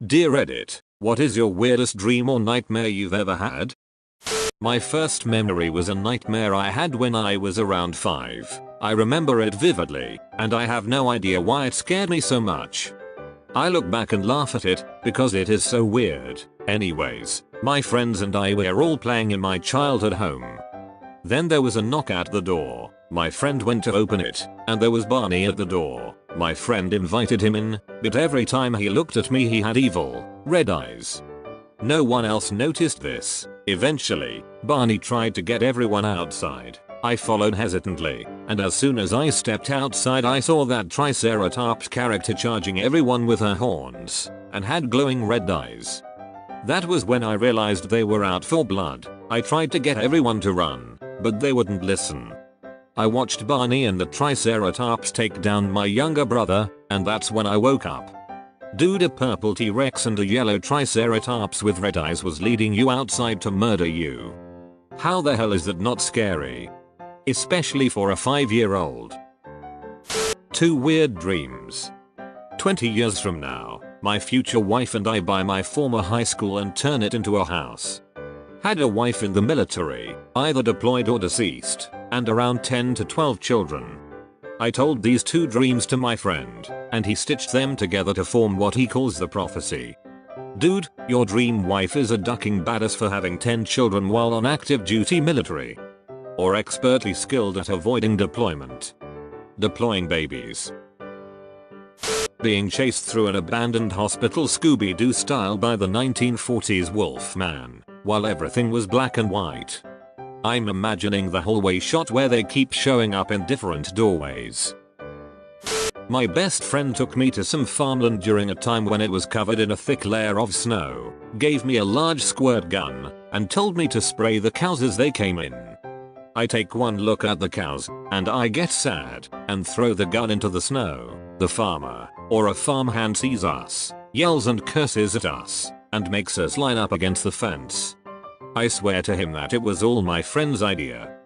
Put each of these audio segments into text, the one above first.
Dear Reddit, what is your weirdest dream or nightmare you've ever had? My first memory was a nightmare I had when I was around 5. I remember it vividly, and I have no idea why it scared me so much. I look back and laugh at it, because it is so weird. Anyways, my friends and I were all playing in my childhood home. Then there was a knock at the door. My friend went to open it, and there was Barney at the door. My friend invited him in, but every time he looked at me he had evil, red eyes. No one else noticed this. Eventually, Barney tried to get everyone outside. I followed hesitantly, and as soon as I stepped outside I saw that Triceratops character charging everyone with her horns, and had glowing red eyes. That was when I realized they were out for blood. I tried to get everyone to run, but they wouldn't listen. I watched Barney and the Triceratops take down my younger brother, and that's when I woke up. Dude, a purple T-Rex and a yellow Triceratops with red eyes was leading you outside to murder you. How the hell is that not scary? Especially for a 5-year-old. 2 weird dreams. 20 years from now, my future wife and I buy my former high school and turn it into a house. Had a wife in the military, either deployed or deceased, and around 10 to 12 children. I told these 2 dreams to my friend, and he stitched them together to form what he calls the prophecy. Dude, your dream wife is a ducking badass for having 10 children while on active duty military. Or expertly skilled at avoiding deployment. Deploying babies. Being chased through an abandoned hospital Scooby-Doo style by the 1940s Wolfman, while everything was black and white. I'm imagining the hallway shot where they keep showing up in different doorways. My best friend took me to some farmland during a time when it was covered in a thick layer of snow, gave me a large squirt gun, and told me to spray the cows as they came in. I take one look at the cows, and I get sad, and throw the gun into the snow. The farmer, or a farmhand, sees us, yells and curses at us, and makes us line up against the fence. I swear to him that it was all my friend's idea.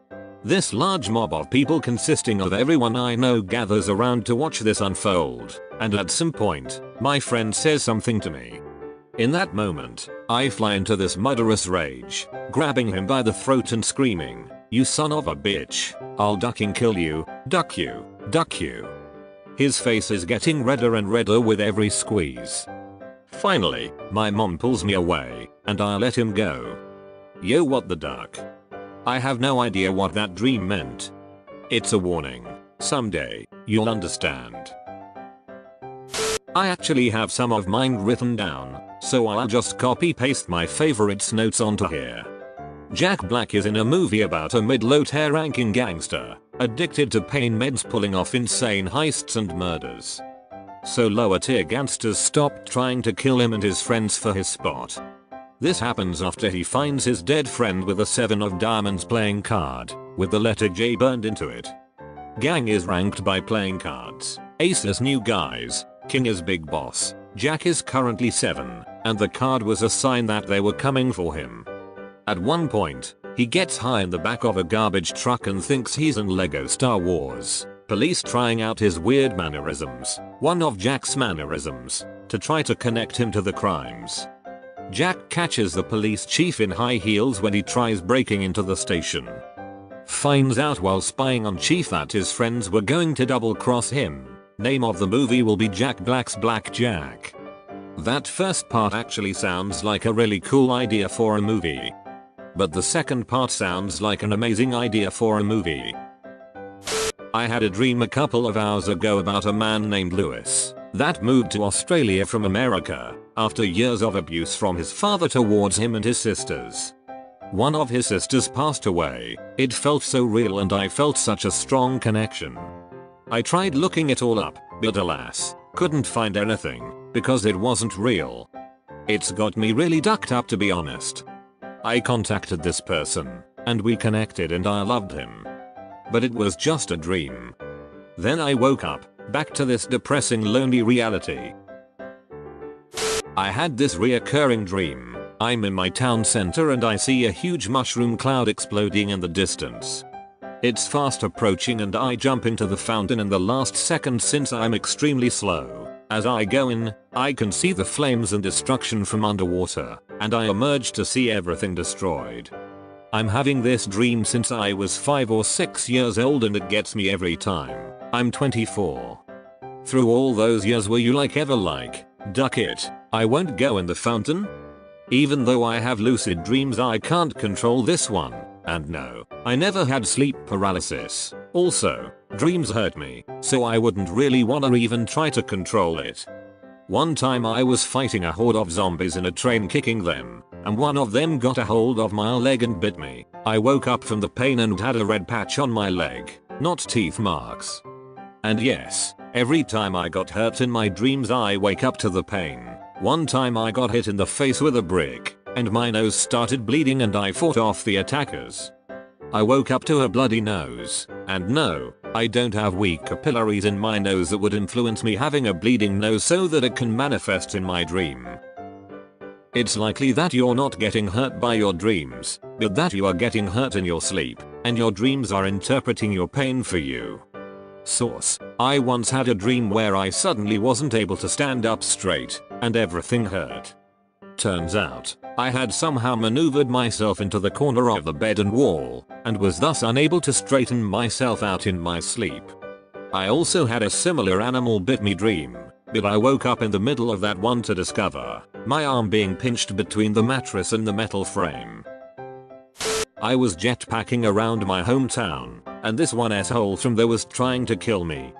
This large mob of people consisting of everyone I know gathers around to watch this unfold, and at some point, my friend says something to me. In that moment, I fly into this murderous rage, grabbing him by the throat and screaming, "You son of a bitch, I'll ducking kill you, duck you, duck you." His face is getting redder and redder with every squeeze. Finally, my mom pulls me away, and I let him go. Yo, what the duck? I have no idea what that dream meant. It's a warning. Someday, you'll understand. I actually have some of mine written down, so I'll just copy paste my favorites notes onto here. Jack Black is in a movie about a mid-low tier-ranking gangster, addicted to pain meds pulling off insane heists and murders. So lower tier gangsters stopped trying to kill him and his friends for his spot. This happens after he finds his dead friend with a 7 of diamonds playing card, with the letter J burned into it. Gang is ranked by playing cards. Ace is new guys, King is big boss, Jack is currently 7, and the card was a sign that they were coming for him. At one point, he gets high in the back of a garbage truck and thinks he's in Lego Star Wars. Police trying out his weird mannerisms, one of Jack's mannerisms, to try to connect him to the crimes. Jack catches the police chief in high heels when he tries breaking into the station. Finds out while spying on Chief that his friends were going to double-cross him. Name of the movie will be Jack Black's Blackjack. That first part actually sounds like a really cool idea for a movie. But the second part sounds like an amazing idea for a movie. I had a dream a couple of hours ago about a man named Lewis that moved to Australia from America after years of abuse from his father towards him and his sisters. One of his sisters passed away. It felt so real and I felt such a strong connection. I tried looking it all up, but alas, couldn't find anything, because it wasn't real. It's got me really ducked up, to be honest. I contacted this person, and we connected and I loved him. But it was just a dream. Then I woke up, back to this depressing lonely reality. I had this reoccurring dream. I'm in my town center and I see a huge mushroom cloud exploding in the distance. It's fast approaching and I jump into the fountain in the last second since I'm extremely slow. As I go in, I can see the flames and destruction from underwater, and I emerge to see everything destroyed. I'm having this dream since I was 5 or 6 years old and it gets me every time. I'm 24. Through all those years were you ever duck it, I won't go in the fountain? Even though I have lucid dreams I can't control this one, and no, I never had sleep paralysis. Also, dreams hurt me, so I wouldn't really wanna even try to control it. One time I was fighting a horde of zombies in a train kicking them, and one of them got a hold of my leg and bit me. I woke up from the pain and had a red patch on my leg, not teeth marks. And yes, every time I got hurt in my dreams I wake up to the pain. One time I got hit in the face with a brick, and my nose started bleeding and I fought off the attackers. I woke up to a bloody nose, and no, I don't have weak capillaries in my nose that would influence me having a bleeding nose so that it can manifest in my dream. It's likely that you're not getting hurt by your dreams, but that you are getting hurt in your sleep, and your dreams are interpreting your pain for you. Source: I once had a dream where I suddenly wasn't able to stand up straight, and everything hurt. Turns out, I had somehow maneuvered myself into the corner of the bed and wall, and was thus unable to straighten myself out in my sleep. I also had a similar animal bit me dream, but I woke up in the middle of that one to discover my arm being pinched between the mattress and the metal frame. I was jetpacking around my hometown, and this one asshole from there was trying to kill me.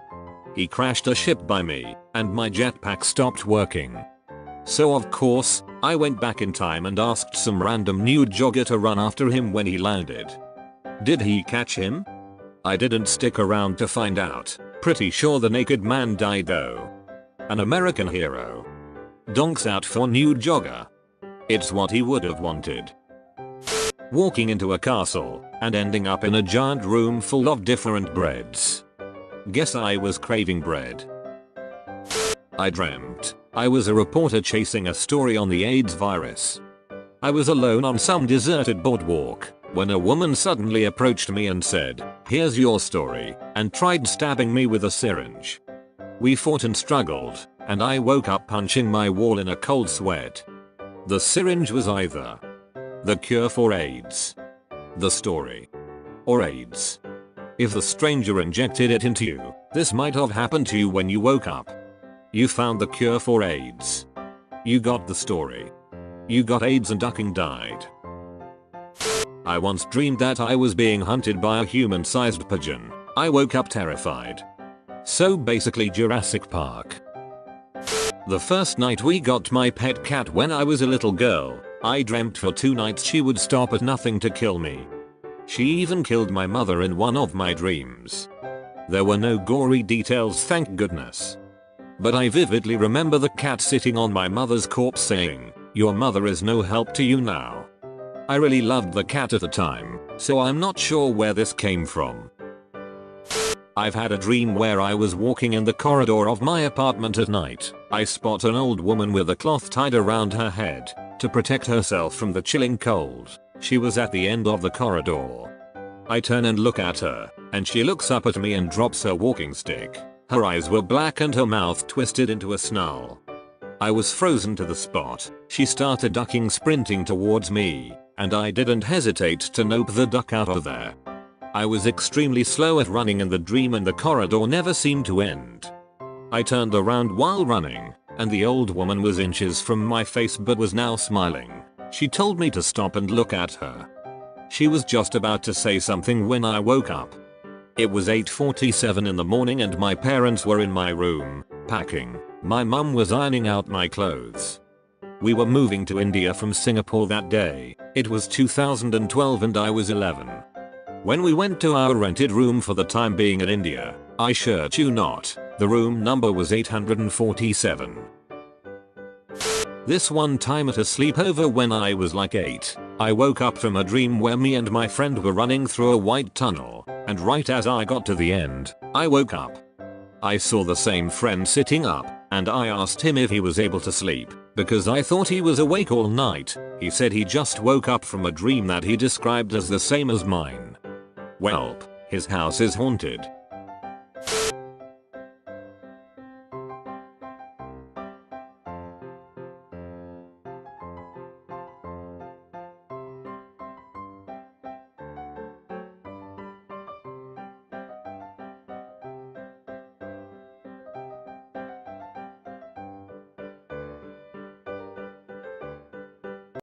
He crashed a ship by me, and my jetpack stopped working. So of course, I went back in time and asked some random nude jogger to run after him when he landed. Did he catch him? I didn't stick around to find out. Pretty sure the naked man died though. An American hero. Donks out for nude jogger. It's what he would have wanted. Walking into a castle and ending up in a giant room full of different breads. Guess I was craving bread. I dreamt I was a reporter chasing a story on the AIDS virus. I was alone on some deserted boardwalk when a woman suddenly approached me and said, "Here's your story," and tried stabbing me with a syringe. We fought and struggled, and I woke up punching my wall in a cold sweat. The syringe was either the cure for AIDS, the story, or AIDS. If the stranger injected it into you, this might have happened to you when you woke up. You found the cure for AIDS. You got the story. You got AIDS and ducking died. I once dreamed that I was being hunted by a human-sized pigeon. I woke up terrified. So basically Jurassic Park. The first night we got my pet cat when I was a little girl, I dreamt for 2 nights she would stop at nothing to kill me. She even killed my mother in one of my dreams. There were no gory details, thank goodness. But I vividly remember the cat sitting on my mother's corpse saying, "Your mother is no help to you now." I really loved the cat at the time, so I'm not sure where this came from. I've had a dream where I was walking in the corridor of my apartment at night. I spot an old woman with a cloth tied around her head to protect herself from the chilling cold. She was at the end of the corridor. I turn and look at her, and she looks up at me and drops her walking stick. Her eyes were black and her mouth twisted into a snarl. I was frozen to the spot. She started ducking, sprinting towards me, and I didn't hesitate to nope the duck out of there. I was extremely slow at running and the dream and the corridor never seemed to end. I turned around while running, and the old woman was inches from my face but was now smiling. She told me to stop and look at her. She was just about to say something when I woke up. It was 8:47 in the morning and my parents were in my room, packing. My mum was ironing out my clothes. We were moving to India from Singapore that day. It was 2012 and I was 11. When we went to our rented room for the time being in India, I shirt you not, the room number was 847. This one time at a sleepover when I was like 8, I woke up from a dream where me and my friend were running through a white tunnel, and right as I got to the end, I woke up. I saw the same friend sitting up, and I asked him if he was able to sleep, because I thought he was awake all night. He said he just woke up from a dream that he described as the same as mine. Welp, his house is haunted,